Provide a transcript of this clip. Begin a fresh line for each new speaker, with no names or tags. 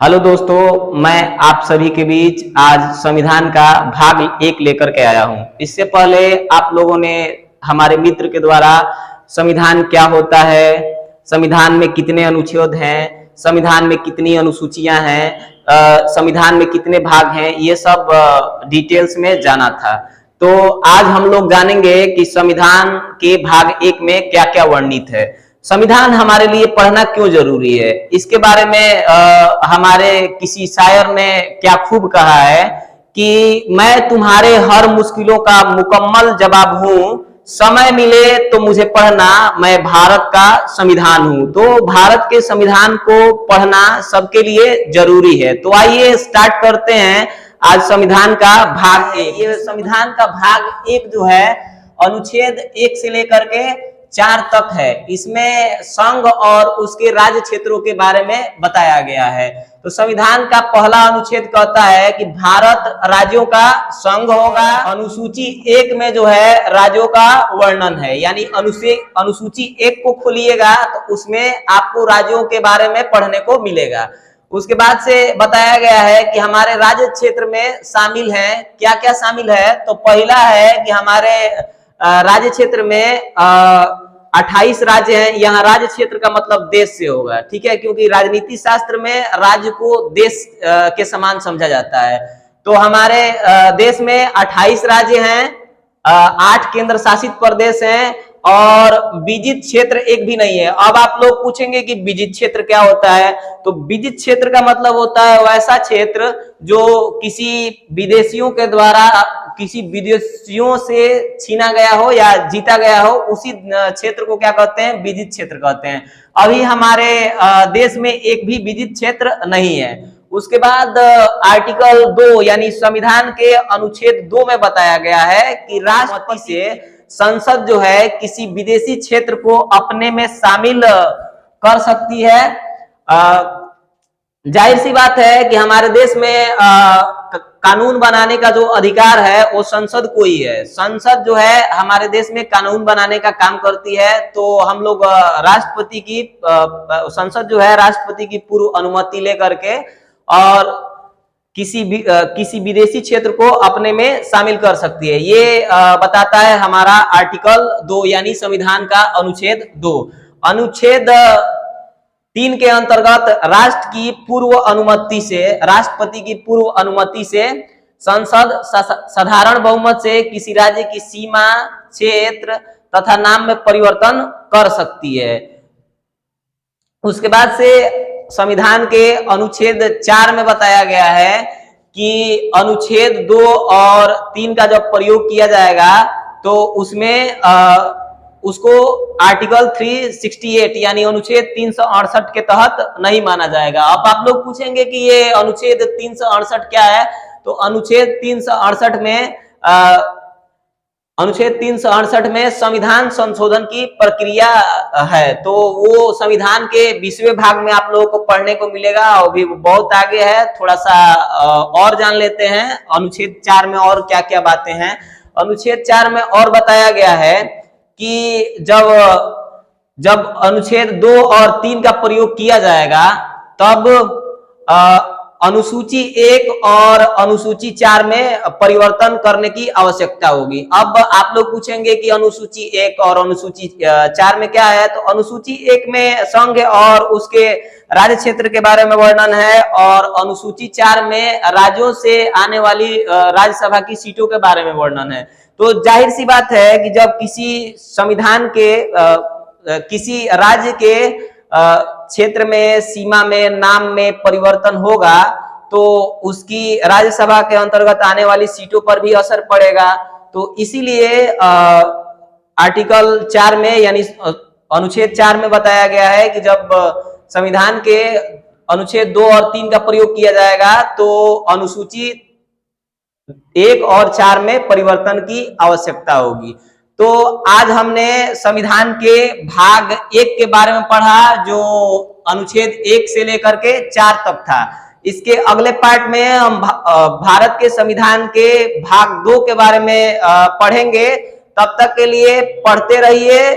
Hello दोस्तों, मैं आप सभी के बीच आज संविधान का भाग 1 लेकर के आया हूं। इससे पहले आप लोगों ने हमारे मित्र के द्वारा संविधान क्या होता है, संविधान में कितने अनुच्छेद हैं, संविधान में कितनी अनुसूचियां हैं, संविधान में कितने भाग हैं, ये सब डिटेल्स में जाना था। तो आज हम लोग जानेंगे कि संविधान के भाग 1 में क्या क्या वर्णित है, संविधान हमारे लिए पढ़ना क्यों जरूरी है। इसके बारे में हमारे किसी शायर ने क्या खूब कहा है कि मैं तुम्हारे हर मुश्किलों का मुकम्मल जवाब हूं, समय मिले तो मुझे पढ़ना, मैं भारत का संविधान हूं। तो भारत के संविधान को पढ़ना सबके लिए जरूरी है। तो आइए स्टार्ट करते हैं आज संविधान का भाग 1। ये संविधान का भाग 1 जो है अनुच्छेद 1 से लेकर के 4 तक है। इसमें संघ और उसके राज्य क्षेत्रों के बारे में बताया गया है। तो संविधान का पहला अनुच्छेद कहता है कि भारत राज्यों का संघ होगा। अनुसूची 1 में जो है राज्यों का वर्णन है, यानी अनुसूची 1 को खोलिएगा तो उसमें आपको राज्यों के बारे में पढ़ने को मिलेगा। उसके बाद से बताया गया है कि हमारे राज्य क्षेत्र में शामिल है, क्या क्या शामिल है। तो पहला है कि हमारे राज्य क्षेत्र में 28 राज्य हैं। यहाँ राज्य क्षेत्र का मतलब देश से होगा, ठीक है, क्योंकि राजनीति शास्त्र में राज्य को देश के समान समझा जाता है। तो हमारे देश में 28 राज्य हैं, 8 केंद्र शासित प्रदेश हैं और विजित क्षेत्र एक भी नहीं है। अब आप लोग पूछेंगे कि विजित क्षेत्र क्या होता है। तो विजित क्षेत्र का मतलब होता है वैसा क्षेत्र जो किसी विदेशियों के द्वारा किसी विदेशियों से छीना गया हो या जीता गया हो, उसी क्षेत्र को क्या कहते हैं, विजित क्षेत्र कहते हैं। अभी हमारे देश में एक भी विजित क्षेत्र नहीं है। उसके बाद आर्टिकल 2 यानी संविधान के अनुच्छेद 2 में बताया गया है कि राष्ट्रपति से संसद जो है किसी विदेशी क्षेत्र को अपने में शामिल कर सकती है। जाहिर सी बात है कि हमारे देश में कानून बनाने का जो अधिकार है वो संसद को ही है। संसद जो है हमारे देश में कानून बनाने का काम करती है। तो हम लोग राष्ट्रपति की संसद जो है राष्ट्रपति की पूर्व अनुमति लेकर के और किसी विदेशी क्षेत्र को अपने में शामिल कर सकती है। ये बताता है हमारा आर्टिकल 2 यानी संविधान का अनुच्छेद 2। अनुच्छेद 3 के अंतर्गत राष्ट्र की पूर्व अनुमति से, राष्ट्रपति की पूर्व अनुमति से संसद साधारण बहुमत से किसी राज्य की सीमा, क्षेत्र तथा नाम में परिवर्तन कर सकती है। उसके बाद से संविधान के अनुच्छेद 4 में बताया गया है कि अनुच्छेद 2 और 3 का जब प्रयोग किया जाएगा तो उसमें उसको आर्टिकल 368 यानी अनुच्छेद 368 के तहत नहीं माना जाएगा। अब आप लोग पूछेंगे कि ये अनुच्छेद 368 क्या है। तो अनुच्छेद 368 में संविधान संशोधन की प्रक्रिया है। तो वो संविधान के 20वें भाग में आप लोगों को पढ़ने को मिलेगा और भी बहुत आगे है। थोड़ा सा और जान लेते हैं अनुच्छेद 4 में और क्या क्या बातें हैं। अनुच्छेद 4 में और बताया गया है कि जब अनुच्छेद 2 और 3 का प्रयोग किया जाएगा तब अनुसूची 1 और अनुसूची 4 में परिवर्तन करने की आवश्यकता होगी। अब आप लोग पूछेंगे कि अनुसूची 1 और अनुसूची 4 में क्या है। तो अनुसूची 1 में संघ और उसके राज्य क्षेत्र के बारे में वर्णन है और अनुसूची 4 में राज्यों से आने वाली राज्यसभा की सीटों के बारे में वर्णन है। तो जाहिर सी बात है कि जब किसी संविधान के किसी राज्य के क्षेत्र में, सीमा में, नाम में परिवर्तन होगा तो उसकी राज्यसभा के अंतर्गत आने वाली सीटों पर भी असर पड़ेगा। तो इसीलिए आर्टिकल 4 में यानी अनुच्छेद 4 में बताया गया है कि जब संविधान के अनुच्छेद 2 और 3 का प्रयोग किया जाएगा तो अनुसूची 1 और 4 में परिवर्तन की आवश्यकता होगी। तो आज हमने संविधान के भाग 1 के बारे में पढ़ा जो अनुच्छेद 1 से लेकर के 4 तक था। इसके अगले पार्ट में हम भारत के संविधान के भाग 2 के बारे में पढ़ेंगे। तब तक के लिए पढ़ते रहिए।